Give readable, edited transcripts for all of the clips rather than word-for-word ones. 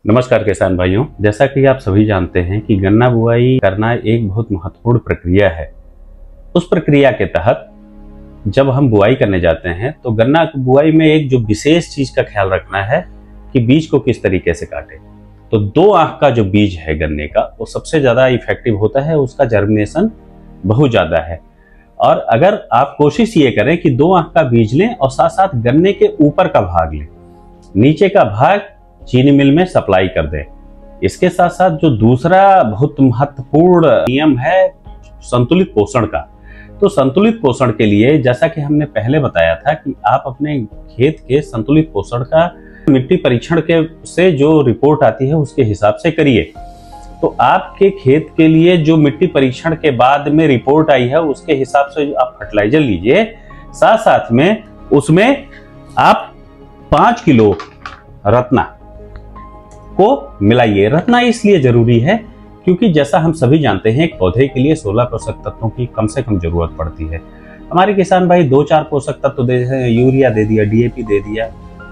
नमस्कार किसान भाइयों, जैसा कि आप सभी जानते हैं कि गन्ना बुआई करना एक बहुत महत्वपूर्ण प्रक्रिया है। उस प्रक्रिया के तहत जब हम बुआई करने जाते हैं तो गन्ना बुआई में एक जो विशेष चीज का ख्याल रखना है कि बीज को किस तरीके से काटे। तो 2 आंख का जो बीज है गन्ने का वो सबसे ज्यादा इफेक्टिव होता है, उसका जर्मिनेशन बहुत ज्यादा है। और अगर आप कोशिश ये करें कि 2 आंख का बीज लें और साथ साथ गन्ने के ऊपर का भाग लें, नीचे का भाग चीनी मिल में सप्लाई कर दें। इसके साथ साथ जो दूसरा बहुत महत्वपूर्ण नियम है संतुलित पोषण का, तो संतुलित पोषण के लिए जैसा कि हमने पहले बताया था कि आप अपने खेत के संतुलित पोषण का मिट्टी परीक्षण के से जो रिपोर्ट आती है उसके हिसाब से करिए। तो आपके खेत के लिए जो मिट्टी परीक्षण के बाद में रिपोर्ट आई है उसके हिसाब से आप फर्टिलाइजर लीजिए। साथ साथ में उसमें आप 5 किलो रत्ना को मिलाइए। रत्ना इसलिए जरूरी है क्योंकि जैसा हम सभी जानते हैं एक पौधे के लिए 16 पोषक तत्वों की कम से कम जरूरत पड़ती है। हमारे किसान भाई 2-4 पोषक तत्व दे दिए, यूरिया दे दिया, डीएपी दे दिया,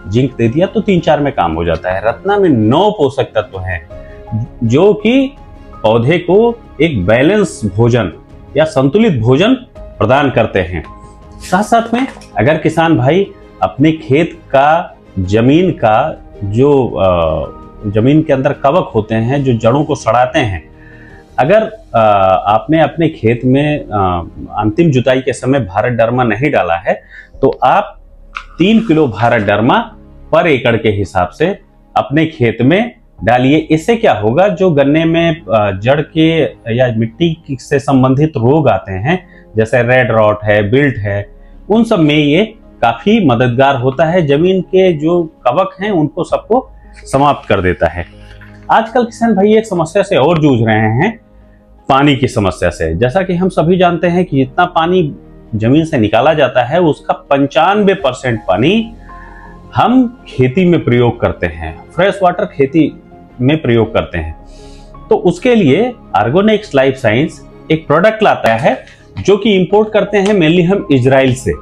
जिंक दे दिया, तो 3-4 में काम हो जाता है। रत्ना में 9 पोषक तत्व हैं जो कि पौधे को एक बैलेंस भोजन या संतुलित भोजन प्रदान करते हैं। साथ साथ में अगर किसान भाई अपने खेत का जमीन का जो जमीन के अंदर कवक होते हैं जो जड़ों को सड़ाते हैं, अगर आपने अपने खेत में अंतिम जुताई के समय भारत डर्मा नहीं डाला है तो आप 3 किलो भारत डर्मा पर एकड़ के हिसाब से अपने खेत में डालिए। इससे क्या होगा, जो गन्ने में जड़ के या मिट्टी से संबंधित रोग आते हैं जैसे रेड रॉट है, बिल्ट है, उन सब में ये काफी मददगार होता है। जमीन के जो कवक हैं उनको सबको समाप्त कर देता है। आजकल किसान भाई एक समस्या से और जूझ रहे हैं, पानी की समस्या से। जैसा कि हम सभी जानते हैं कि जितना पानी जमीन से निकाला जाता है उसका 95% पानी हम खेती में प्रयोग करते हैं, फ्रेश वाटर खेती में प्रयोग करते हैं। तो उसके लिए आर्गोनेक्स लाइफ साइंस एक प्रोडक्ट लाता है जो कि इंपोर्ट करते हैं मेनली हम इजराइल से।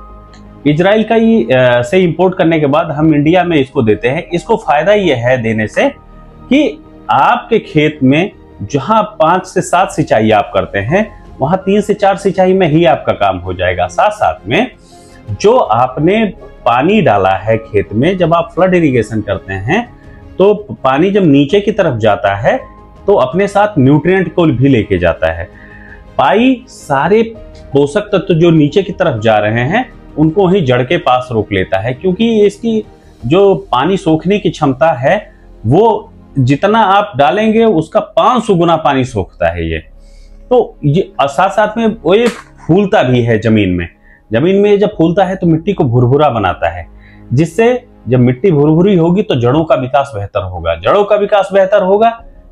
इजराइल का ही से इंपोर्ट करने के बाद हम इंडिया में इसको देते हैं। इसको फायदा यह है देने से कि आपके खेत में जहां 5 से 7 सिंचाई आप करते हैं वहां 3 से 4 सिंचाई में ही आपका काम हो जाएगा। साथ साथ में जो आपने पानी डाला है खेत में, जब आप फ्लड इरिगेशन करते हैं तो पानी जब नीचे की तरफ जाता है तो अपने साथ न्यूट्रिएंट को भी लेके जाता है। पाई सारे पोषक तत्व जो नीचे की तरफ जा रहे हैं उनको ही जड़ के पास रोक लेता है, क्योंकि इसकी जो पानी सोखने की क्षमता है वो जितना आप डालेंगे उसका 500 गुना पानी सोखता है ये। तो ये साथ साथ में वो ये फूलता भी है जमीन में जब फूलता है तो मिट्टी को भुरभुरा बनाता है, जिससे जब मिट्टी भुरभुरी होगी तो जड़ों का विकास बेहतर होगा। जड़ों का विकास बेहतर होगा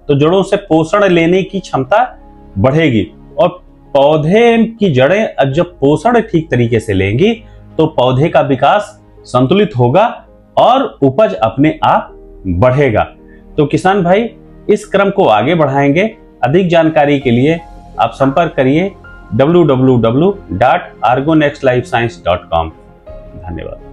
तो जड़ों से पोषण लेने की क्षमता बढ़ेगी और पौधे की जड़ें जब पोषण ठीक तरीके से लेंगी तो पौधे का विकास संतुलित होगा और उपज अपने आप बढ़ेगा। तो किसान भाई इस क्रम को आगे बढ़ाएंगे। अधिक जानकारी के लिए आप संपर्क करिए www.argonexlifescience.com। धन्यवाद।